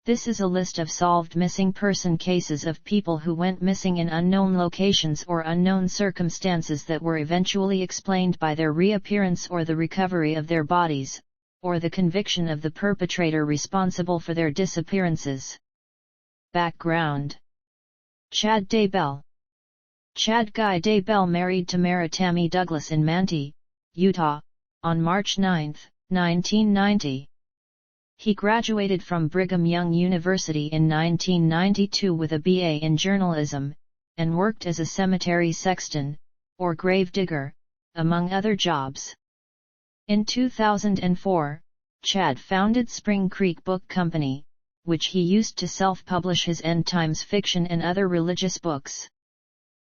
This is a list of solved missing person cases of people who went missing in unknown locations or unknown circumstances that were eventually explained by their reappearance or the recovery of their bodies, or the conviction of the perpetrator responsible for their disappearances. Background: Chad Daybell. Chad Guy Daybell married Tamara Tammy Douglas in Manti, Utah, on March 9, 1990. He graduated from Brigham Young University in 1992 with a BA in journalism, and worked as a cemetery sexton, or grave digger, among other jobs. In 2004, Chad founded Spring Creek Book Company, which he used to self-publish his end times fiction and other religious books.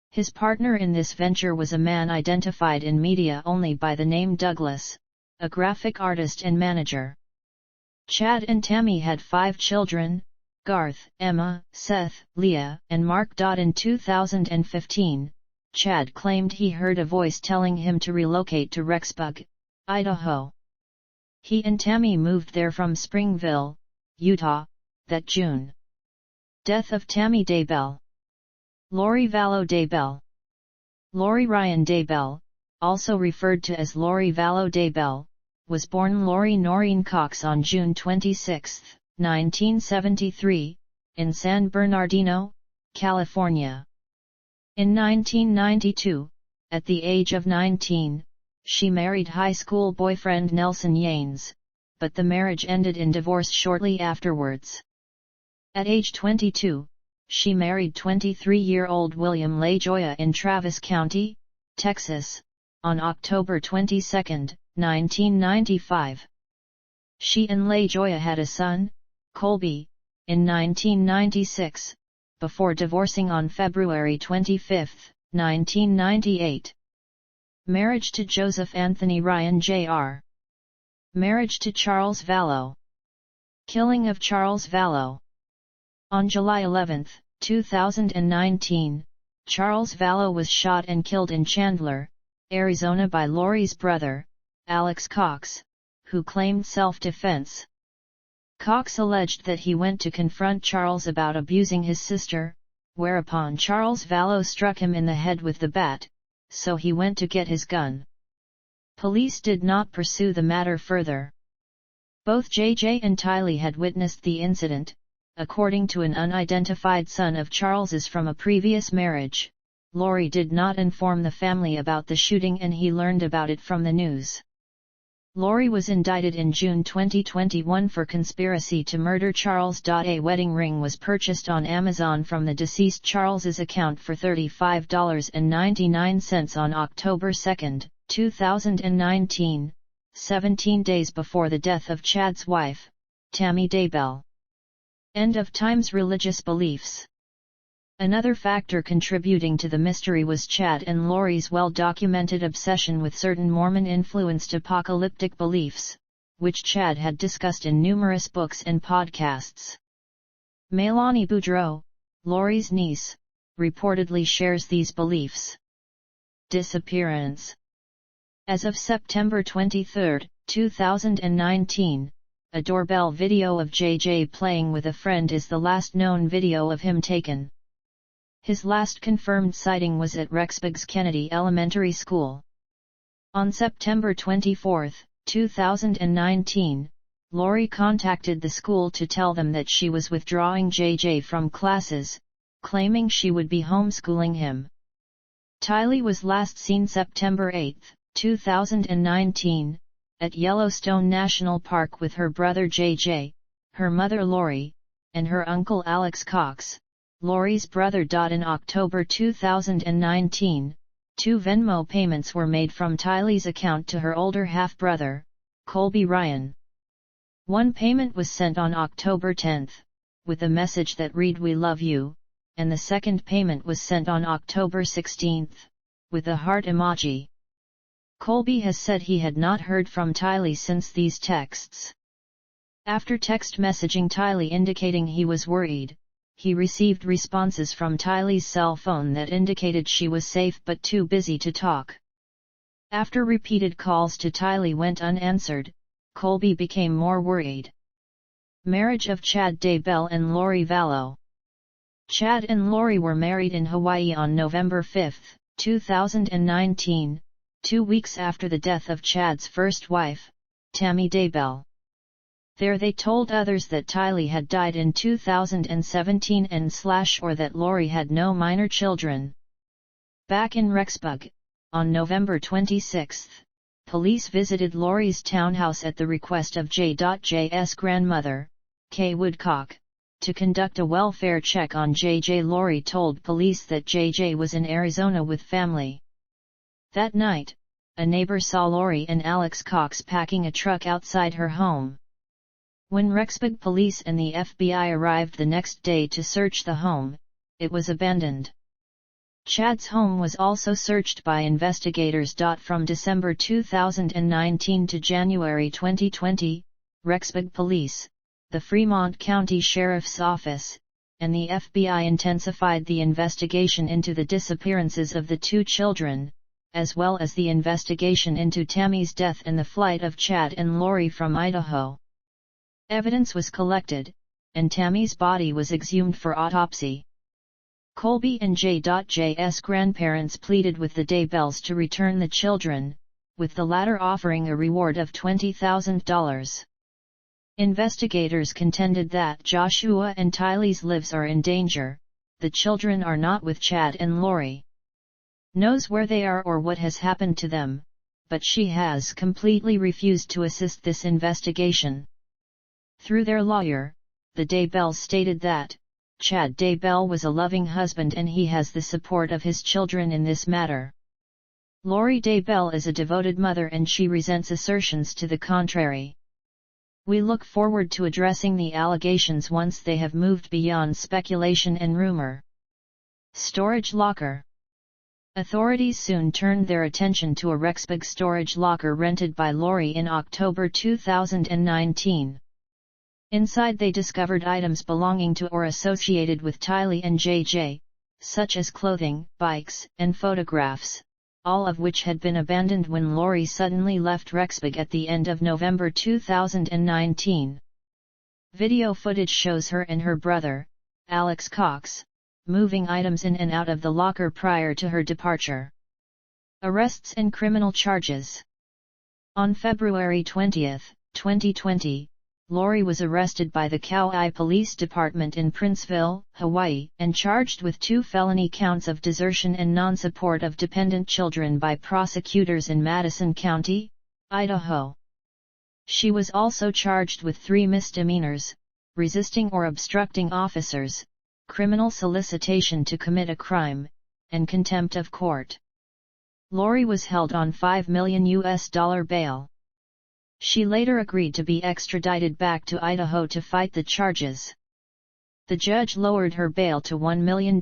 His partner in this venture was a man identified in media only by the name Douglas, a graphic artist and manager. Chad and Tammy had 5 children, Garth, Emma, Seth, Leah, and Mark. In 2015, Chad claimed he heard a voice telling him to relocate to Rexburg, Idaho. He and Tammy moved there from Springville, Utah, that June. Death of Tammy Daybell. Lori Vallow Daybell. Lori Ryan Daybell, also referred to as Lori Vallow Daybell, was born Lori Noreen Cox on June 26, 1973, in San Bernardino, California. In 1992, at the age of 19, she married high school boyfriend Nelson Yanes, but the marriage ended in divorce shortly afterwards. At age 22, she married 23-year-old William LaJoya in Travis County, Texas, on October 22, 1995. She and LaJoya had a son, Colby, in 1996, before divorcing on February 25, 1998. Marriage to Joseph Anthony Ryan Jr. Marriage to Charles Vallow. Killing of Charles Vallow. On July 11, 2019, Charles Vallow was shot and killed in Chandler, Arizona by Lori's brother, Alex Cox, who claimed self-defense. Cox alleged that he went to confront Charles about abusing his sister, whereupon Charles Vallow struck him in the head with the bat, so he went to get his gun. Police did not pursue the matter further. Both JJ and Tylee had witnessed the incident, according to an unidentified son of Charles's from a previous marriage. Lori did not inform the family about the shooting and he learned about it from the news. Lori was indicted in June 2021 for conspiracy to murder Charles. A wedding ring was purchased on Amazon from the deceased Charles's account for $35.99 on October 2, 2019, 17 days before the death of Chad's wife, Tammy Daybell. End of Times religious beliefs. Another factor contributing to the mystery was Chad and Lori's well-documented obsession with certain Mormon-influenced apocalyptic beliefs, which Chad had discussed in numerous books and podcasts. Melanie Boudreau, Lori's niece, reportedly shares these beliefs. Disappearance. As of September 23, 2019, a doorbell video of JJ playing with a friend is the last known video of him taken. His last confirmed sighting was at Rexburg's Kennedy Elementary School. On September 24, 2019, Lori contacted the school to tell them that she was withdrawing JJ from classes, claiming she would be homeschooling him. Tylee was last seen September 8, 2019, at Yellowstone National Park with her brother JJ, her mother Lori, and her uncle Alex Cox, Lori's brother. In October 2019, 2 Venmo payments were made from Tylee's account to her older half-brother, Colby Ryan. One payment was sent on October 10, with a message that read "We love you," and the second payment was sent on October 16, with a heart emoji. Colby has said he had not heard from Tylee since these texts. After text messaging Tylee indicating he was worried, he received responses from Tylee's cell phone that indicated she was safe but too busy to talk. After repeated calls to Tylee went unanswered, Colby became more worried. Marriage of Chad Daybell and Lori Vallow. Chad and Lori were married in Hawaii on November 5, 2019, 2 weeks after the death of Chad's first wife, Tammy Daybell. There they told others that Tylee had died in 2017 or that Lori had no minor children. Back in Rexburg, on November 26, police visited Lori's townhouse at the request of J.J.'s grandmother, Kay Woodcock, to conduct a welfare check on J.J. Lori told police that J.J. was in Arizona with family. That night, a neighbor saw Lori and Alex Cox packing a truck outside her home. When Rexburg police and the FBI arrived the next day to search the home, it was abandoned. Chad's home was also searched by investigators. From December 2019 to January 2020, Rexburg Police, the Fremont County Sheriff's Office, and the FBI intensified the investigation into the disappearances of the two children, as well as the investigation into Tammy's death and the flight of Chad and Lori from Idaho. Evidence was collected, and Tammy's body was exhumed for autopsy. Colby and J.J.'s grandparents pleaded with the Daybells to return the children, with the latter offering a reward of $20,000. Investigators contended that Joshua and Tylee's lives are in danger. The children are not with Chad and Lori. Knows where they are or what has happened to them, but she has completely refused to assist this investigation. Through their lawyer, the Daybells stated that Chad Daybell was a loving husband and he has the support of his children in this matter. Lori Daybell is a devoted mother and she resents assertions to the contrary. We look forward to addressing the allegations once they have moved beyond speculation and rumor. Storage locker. Authorities soon turned their attention to a Rexburg storage locker rented by Lori in October 2019. Inside they discovered items belonging to or associated with Tylee and J.J., such as clothing, bikes, and photographs, all of which had been abandoned when Lori suddenly left Rexburg at the end of November 2019. Video footage shows her and her brother, Alex Cox, moving items in and out of the locker prior to her departure. Arrests and criminal charges. On February 20, 2020, Lori was arrested by the Kauai Police Department in Princeville, Hawaii, and charged with 2 felony counts of desertion and non-support of dependent children by prosecutors in Madison County, Idaho. She was also charged with 3 misdemeanors: resisting or obstructing officers, criminal solicitation to commit a crime, and contempt of court. Lori was held on $5 million bail. She later agreed to be extradited back to Idaho to fight the charges. The judge lowered her bail to $1 million.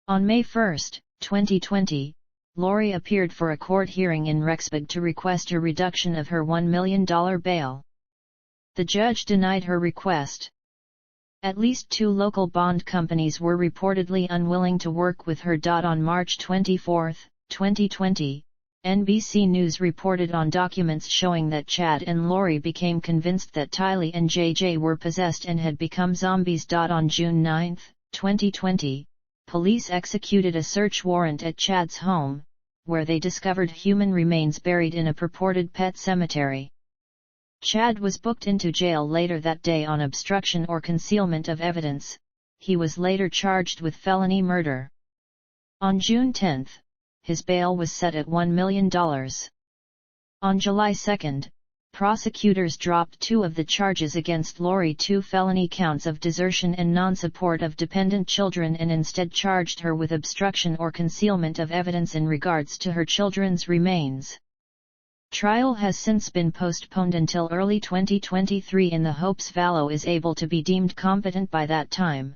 On May 1, 2020, Lori appeared for a court hearing in Rexburg to request a reduction of her $1 million bail. The judge denied her request. At least 2 local bond companies were reportedly unwilling to work with her. On March 24, 2020, NBC News reported on documents showing that Chad and Lori became convinced that Tylee and J.J. were possessed and had become zombies. On June 9, 2020, police executed a search warrant at Chad's home, where they discovered human remains buried in a purported pet cemetery. Chad was booked into jail later that day on obstruction or concealment of evidence. He was later charged with felony murder. On June 10, his bail was set at $1 million. On July 2, prosecutors dropped 2 of the charges against Lori: 2 felony counts of desertion and non-support of dependent children, and instead charged her with obstruction or concealment of evidence in regards to her children's remains. Trial has since been postponed until early 2023 in the hopes Vallow is able to be deemed competent by that time.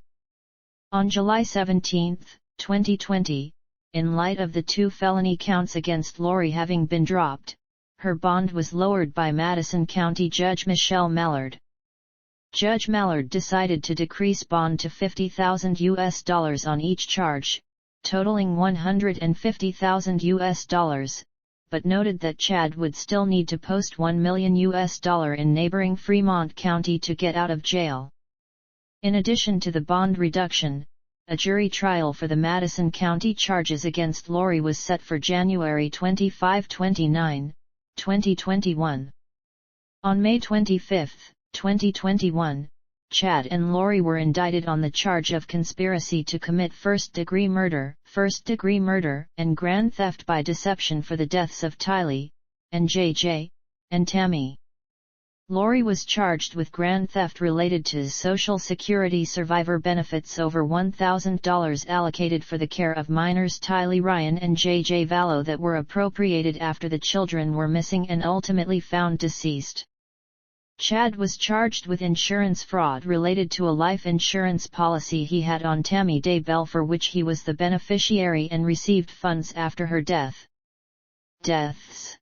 On July 17, 2020, in light of the 2 felony counts against Lori having been dropped, her bond was lowered by Madison County Judge Michelle Mallard. Judge Mallard decided to decrease bond to $50,000 on each charge, totaling $150,000, but noted that Chad would still need to post $1 million in neighboring Fremont County to get out of jail. In addition to the bond reduction, a jury trial for the Madison County charges against Lori was set for January 25-29, 2021. On May 25, 2021, Chad and Lori were indicted on the charge of conspiracy to commit first-degree murder, and grand theft by deception for the deaths of Tylee, and JJ, and Tammy. Lori was charged with grand theft related to Social Security survivor benefits over $1,000 allocated for the care of minors Tylee Ryan and JJ Vallow that were appropriated after the children were missing and ultimately found deceased. Chad was charged with insurance fraud related to a life insurance policy he had on Tammy Daybell for which he was the beneficiary and received funds after her deaths.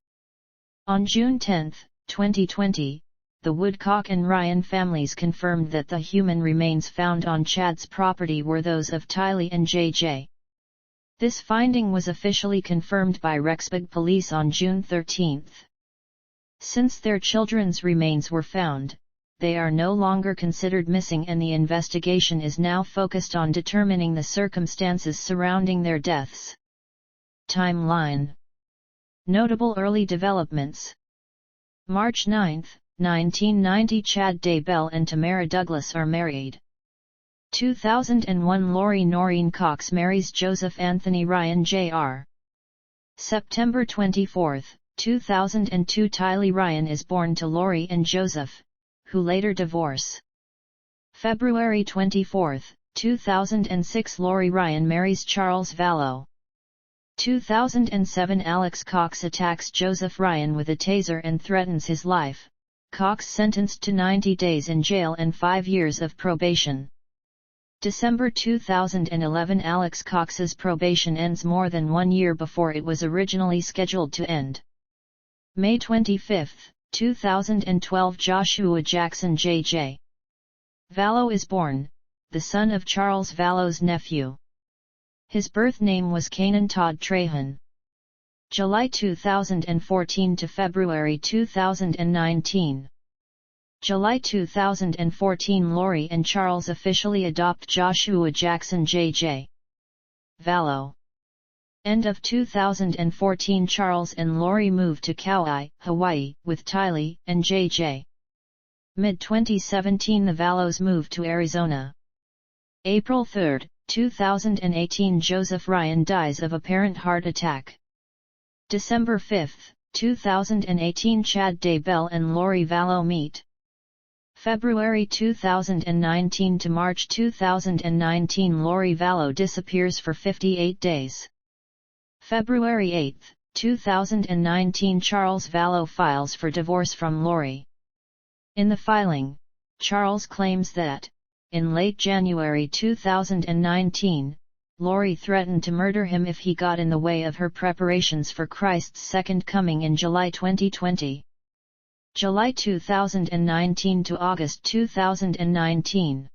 On June 10, 2020, the Woodcock and Ryan families confirmed that the human remains found on Chad's property were those of Tylee and JJ. This finding was officially confirmed by Rexburg police on June 13. Since their children's remains were found, they are no longer considered missing and the investigation is now focused on determining the circumstances surrounding their deaths. Timeline. Notable early developments. March 9, 1990 Chad Daybell and Tamara Douglas are married. 2001 Lori Noreen Cox marries Joseph Anthony Ryan Jr. September 24, 2002 Tylee Ryan is born to Lori and Joseph, who later divorce. February 24, 2006 Lori Ryan marries Charles Vallow. 2007 Alex Cox attacks Joseph Ryan with a taser and threatens his life, Cox sentenced to 90 days in jail and 5 years of probation. December 2011 Alex Cox's probation ends more than 1 year before it was originally scheduled to end. May 25, 2012 Joshua Jackson J.J. Vallow is born, the son of Charles Vallow's nephew. His birth name was Canaan Todd Trahan. July 2014 to February 2019. July 2014 Lori and Charles officially adopt Joshua Jackson J.J. Vallow. End of 2014 Charles and Lori moved to Kauai, Hawaii, with Tylee and JJ. Mid-2017 the Vallows moved to Arizona. April 3, 2018 Joseph Ryan dies of apparent heart attack. December 5, 2018 Chad Daybell and Lori Vallow meet. February 2019 to March 2019 Lori Vallow disappears for 58 days. February 8, 2019 Charles Vallow files for divorce from Lori. In the filing, Charles claims that, in late January 2019, Lori threatened to murder him if he got in the way of her preparations for Christ's second coming in July 2020. July 2019 to August 2019.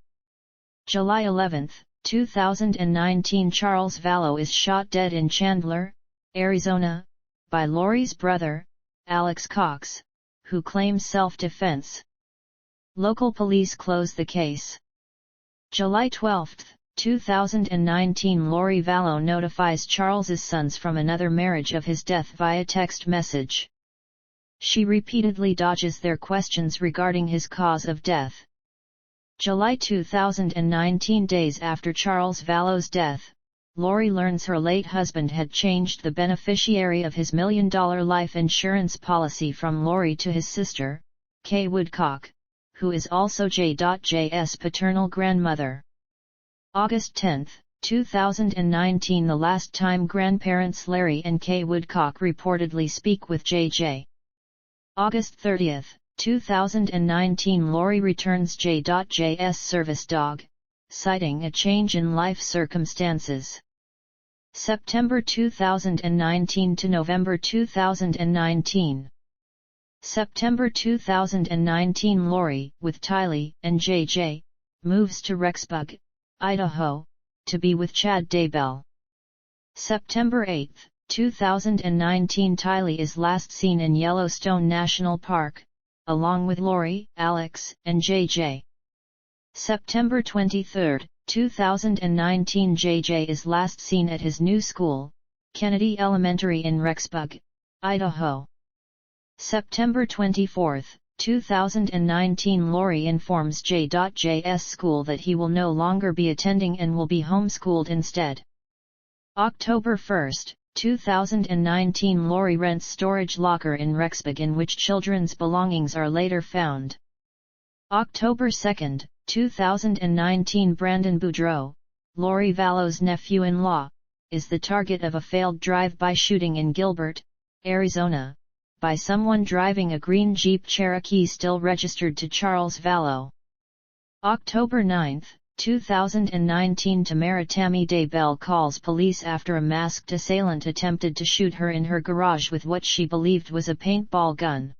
July 11, 2019 Charles Vallow is shot dead in Chandler, Arizona, by Lori's brother, Alex Cox, who claims self-defense. Local police close the case. July 12, 2019 Lori Vallow notifies Charles's sons from another marriage of his death via text message. She repeatedly dodges their questions regarding his cause of death. July 2019 days after Charles Vallow's death, Lori learns her late husband had changed the beneficiary of his $1 million life insurance policy from Lori to his sister, Kay Woodcock, who is also J.J.'s paternal grandmother. August 10, 2019 the last time grandparents Larry and Kay Woodcock reportedly speak with J.J. August 30, 2019 Lori returns J.J.'s service dog, citing a change in life circumstances. September 2019 to November 2019. September 2019 Lori, with Tylee and J.J., moves to Rexburg, Idaho, to be with Chad Daybell. September 8, 2019 Tylee is last seen in Yellowstone National Park, along with Lori, Alex, and JJ. September 23, 2019 JJ is last seen at his new school, Kennedy Elementary in Rexburg, Idaho. September 24, 2019 Lori informs J.J.'s school that he will no longer be attending and will be homeschooled instead. October 1, 2019 Lori rents storage locker in Rexburg in which children's belongings are later found. October 2, 2019 Brandon Boudreau, Lori Vallow's nephew-in-law, is the target of a failed drive-by shooting in Gilbert, Arizona, by someone driving a green Jeep Cherokee still registered to Charles Vallow. October 9, 2019 Tamara Tammy Daybell calls police after a masked assailant attempted to shoot her in her garage with what she believed was a paintball gun.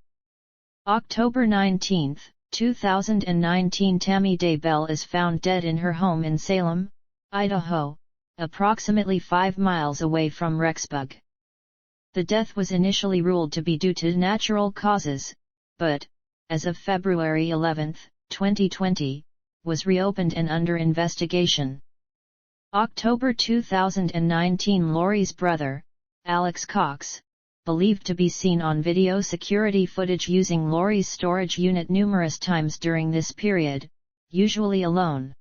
October 19, 2019 Tammy Daybell is found dead in her home in Salem, Idaho, approximately 5 miles away from Rexburg. The death was initially ruled to be due to natural causes, but, as of February 11, 2020, was reopened and under investigation. October 2019 Lori's brother, Alex Cox, believed to be seen on video security footage using Lori's storage unit numerous times during this period, usually alone.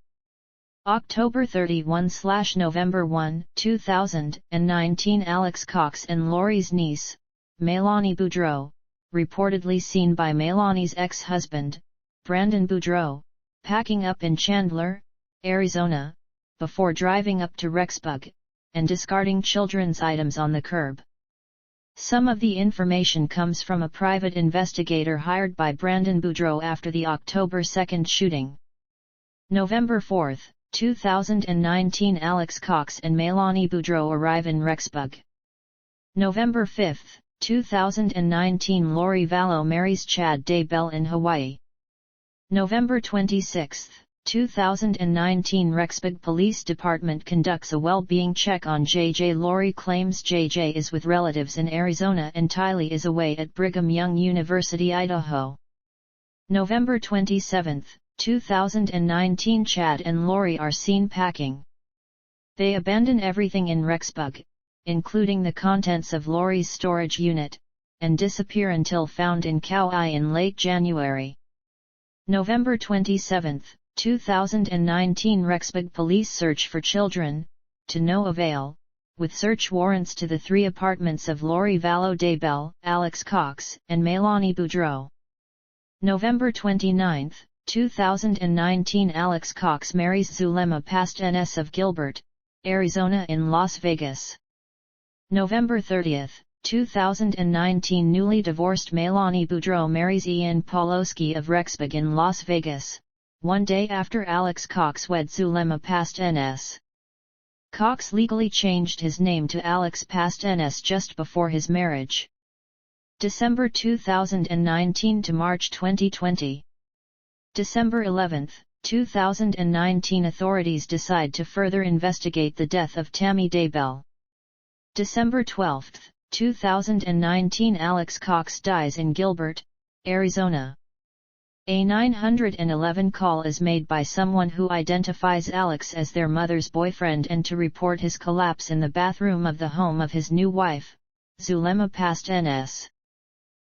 October 31/November 1, 2019 Alex Cox and Lori's niece, Melanie Boudreau, reportedly seen by Melanie's ex-husband, Brandon Boudreau, packing up in Chandler, Arizona, before driving up to Rexburg, and discarding children's items on the curb. Some of the information comes from a private investigator hired by Brandon Boudreau after the October 2 shooting. November 4, 2019 Alex Cox and Melanie Boudreau arrive in Rexburg. November 5, 2019 Lori Vallow marries Chad Daybell in Hawaii. November 26, 2019 Rexburg Police Department conducts a well-being check on JJ. Lori claims JJ is with relatives in Arizona and Tylee is away at Brigham Young University, Idaho. November 27, 2019 Chad and Lori are seen packing. They abandon everything in Rexburg, including the contents of Lori's storage unit, and disappear until found in Kauai in late January. November 27, 2019 Rexburg police search for children, to no avail, with search warrants to the 3 apartments of Lori Vallow Daybell, Alex Cox, and Melanie Boudreau. November 29, 2019 Alex Cox marries Zulema Past NS of Gilbert, Arizona in Las Vegas. November 30, 2019 newly divorced Melanie Boudreau marries Ian Pawlowski of Rexburg in Las Vegas, one day after Alex Cox wed Zulema Past NS. Cox legally changed his name to Alex Past NS just before his marriage. December 2019 to March 2020. December 11, 2019 authorities decide to further investigate the death of Tammy Daybell. December 12, 2019 Alex Cox dies in Gilbert, Arizona. A 911 call is made by someone who identifies Alex as their mother's boyfriend and to report his collapse in the bathroom of the home of his new wife, Zulema Past NS.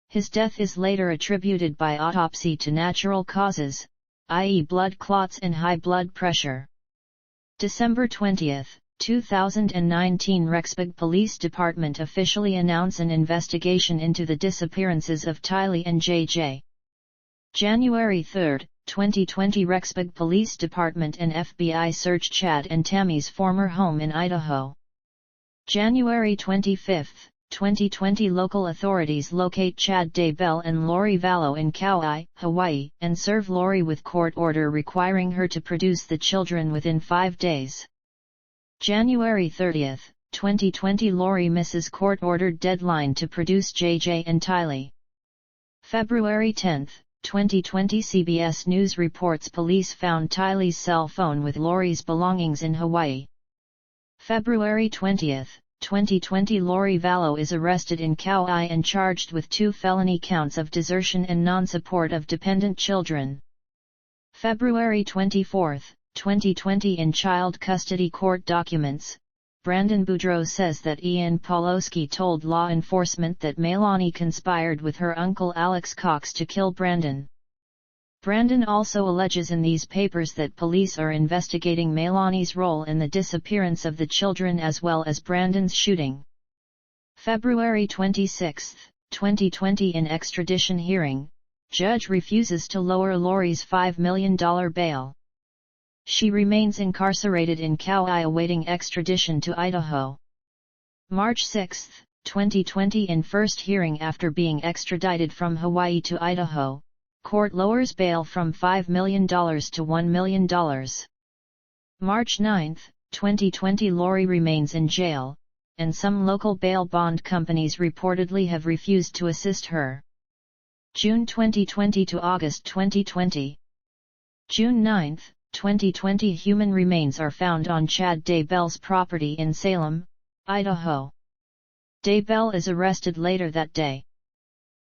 His death is later attributed by autopsy to natural causes, i.e. blood clots and high blood pressure. December 20, 2019 Rexburg Police Department officially announce an investigation into the disappearances of Tylee and JJ. January 3, 2020 Rexburg Police Department and FBI search Chad and Tammy's former home in Idaho. January 25, 2020 local authorities locate Chad Daybell and Lori Vallow in Kauai, Hawaii, and serve Lori with court order requiring her to produce the children within 5 days. January 30, 2020 Lori misses court-ordered deadline to produce JJ and Tylee. February 10, 2020 CBS News reports police found Tylee's cell phone with Lori's belongings in Hawaii. February 20, 2020 Lori Vallow is arrested in Kauai and charged with 2 felony counts of desertion and non-support of dependent children. February 24, 2020 In child custody court documents, Brandon Boudreau says that Ian Pawlowski told law enforcement that Melanie conspired with her uncle Alex Cox to kill Brandon. Brandon also alleges in these papers that police are investigating Melanie's role in the disappearance of the children as well as Brandon's shooting. February 26, 2020 In extradition hearing, judge refuses to lower Lori's $5 million bail. She remains incarcerated in Kauai awaiting extradition to Idaho. March 6, 2020 In first hearing after being extradited from Hawaii to Idaho, court lowers bail from $5 million to $1 million. March 9, 2020 Lori remains in jail, and some local bail bond companies reportedly have refused to assist her. June 2020 to August 2020. June 9, 2020 Human remains are found on Chad Daybell's property in Salem, Idaho. Daybell is arrested later that day.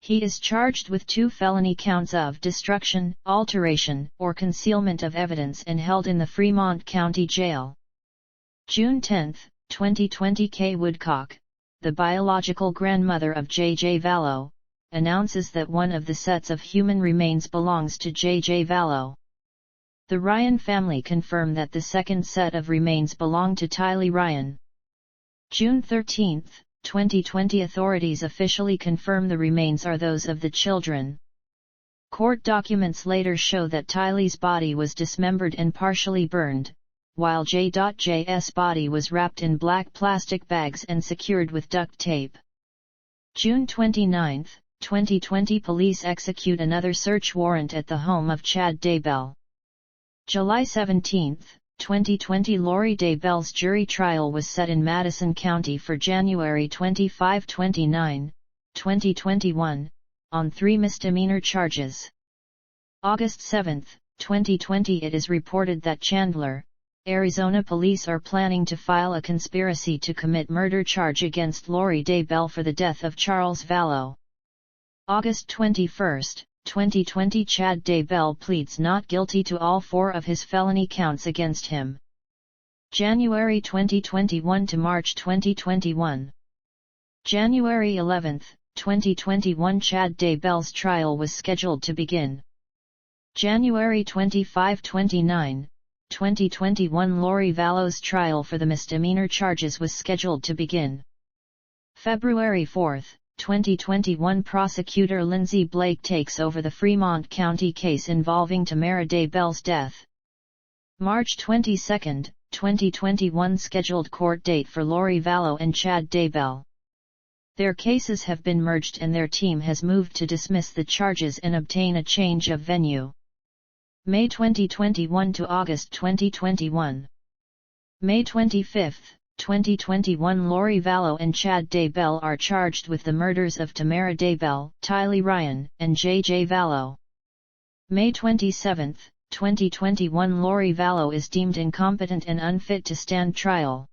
He is charged with 2 felony counts of destruction, alteration, or concealment of evidence and held in the Fremont County Jail. June 10, 2020 Kay Woodcock, the biological grandmother of J.J. Vallow, announces that one of the sets of human remains belongs to J.J. Vallow. The Ryan family confirm that the second set of remains belong to Tylee Ryan. June 13, 2020 Authorities officially confirm the remains are those of the children. Court documents later show that Tylee's body was dismembered and partially burned, while J.J.'s body was wrapped in black plastic bags and secured with duct tape. June 29, 2020 Police execute another search warrant at the home of Chad Daybell. July 17, 2020 Lori Daybell's jury trial was set in Madison County for January 25-29, 2021, on 3 misdemeanor charges. August 7, 2020 It is reported that Chandler, Arizona police are planning to file a conspiracy to commit murder charge against Lori Daybell for the death of Charles Vallow. August 21, 2020 Chad Daybell pleads not guilty to all 4 of his felony counts against him. January 2021 to March 2021. January 11, 2021 Chad Daybell's trial was scheduled to begin. January 25-29, 2021 Lori Vallow's trial for the misdemeanor charges was scheduled to begin. February 4, 2021 Prosecutor Lindsay Blake takes over the Fremont County case involving Tamara Daybell's death. March 22, 2021 Scheduled court date for Lori Vallow and Chad Daybell. Their cases have been merged and their team has moved to dismiss the charges and obtain a change of venue. May 2021 to August 2021. May 25, 2021 Lori Vallow and Chad Daybell are charged with the murders of Tamara Daybell, Tylee Ryan, and J.J. Vallow. May 27, 2021 Lori Vallow is deemed incompetent and unfit to stand trial.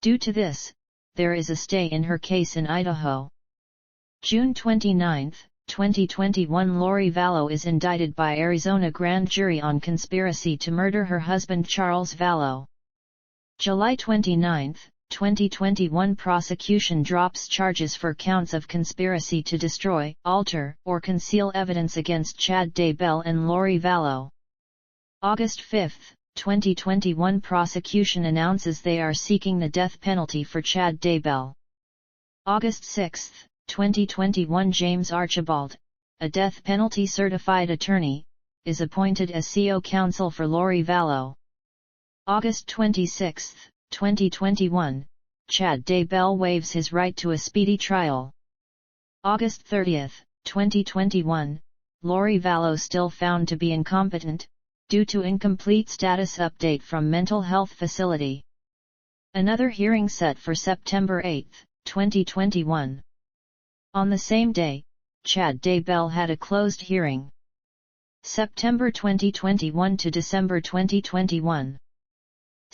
Due to this, there is a stay in her case in Idaho. June 29, 2021 Lori Vallow is indicted by Arizona grand jury on conspiracy to murder her husband Charles Vallow. July 29, 2021 Prosecution drops charges for counts of conspiracy to destroy, alter, or conceal evidence against Chad Daybell and Lori Vallow. August 5, 2021 Prosecution announces they are seeking the death penalty for Chad Daybell. August 6, 2021 James Archibald, a death penalty certified attorney, is appointed as CO counsel for Lori Vallow. August 26, 2021, Chad Daybell waives his right to a speedy trial. August 30, 2021, Lori Vallow still found to be incompetent, due to incomplete status update from mental health facility. Another hearing set for September 8, 2021. On the same day, Chad Daybell had a closed hearing. September 2021 to December 2021.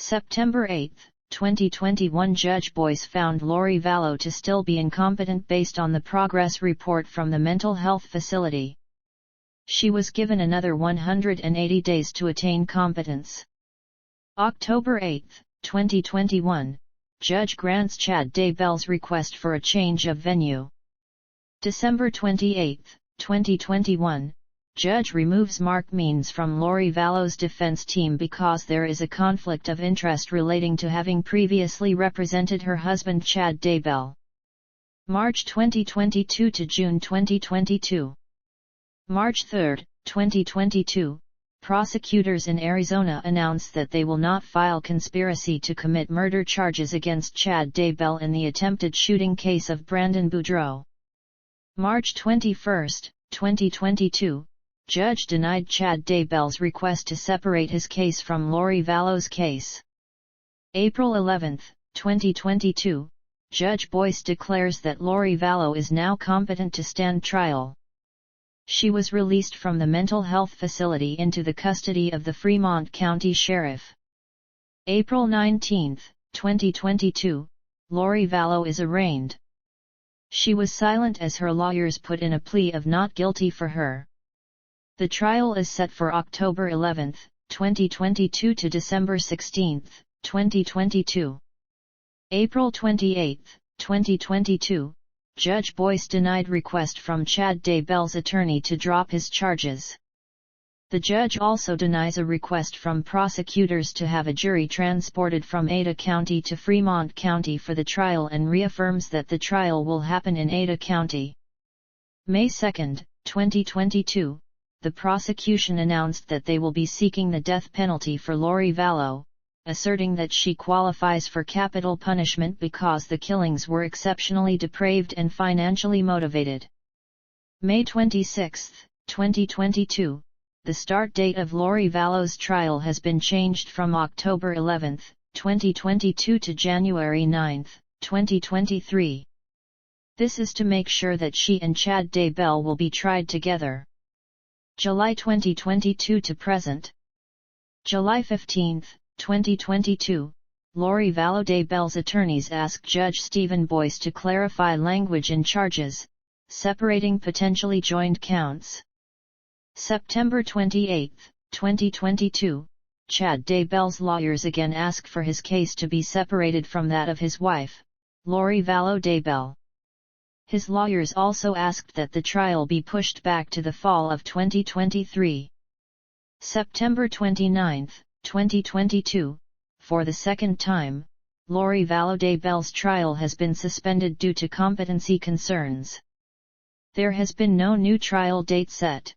September 8, 2021 Judge Boyce found Lori Vallow to still be incompetent based on the progress report from the mental health facility. She was given another 180 days to attain competence. October 8, 2021, Judge grants Chad Daybell's request for a change of venue. December 28, 2021, Judge removes Mark Means from Lori Vallow's defense team because there is a conflict of interest relating to having previously represented her husband Chad Daybell. March 2022 to June 2022. March 3, 2022, prosecutors in Arizona announce that they will not file conspiracy to commit murder charges against Chad Daybell in the attempted shooting case of Brandon Boudreaux. March 21, 2022, Judge denied Chad Daybell's request to separate his case from Lori Vallow's case. April 11, 2022, Judge Boyce declares that Lori Vallow is now competent to stand trial. She was released from the mental health facility into the custody of the Fremont County Sheriff. April 19, 2022, Lori Vallow is arraigned. She was silent as her lawyers put in a plea of not guilty for her. The trial is set for October 11, 2022 to December 16, 2022. April 28, 2022, Judge Boyce denied request from Chad Daybell's attorney to drop his charges. The judge also denies a request from prosecutors to have a jury transported from Ada County to Fremont County for the trial and reaffirms that the trial will happen in Ada County. May 2, 2022, the prosecution announced that they will be seeking the death penalty for Lori Vallow, asserting that she qualifies for capital punishment because the killings were exceptionally depraved and financially motivated. May 26, 2022, the start date of Lori Vallow's trial has been changed from October 11, 2022 to January 9, 2023. This is to make sure that she and Chad Daybell will be tried together. July 2022 to present. July 15, 2022, Lori Vallow Daybell's attorneys ask Judge Stephen Boyce to clarify language in charges, separating potentially joined counts. September 28, 2022, Chad Daybell's lawyers again ask for his case to be separated from that of his wife, Lori Vallow Daybell. His lawyers also asked that the trial be pushed back to the fall of 2023. September 29, 2022, for the second time, Lori Vallow Daybell's trial has been suspended due to competency concerns. There has been no new trial date set.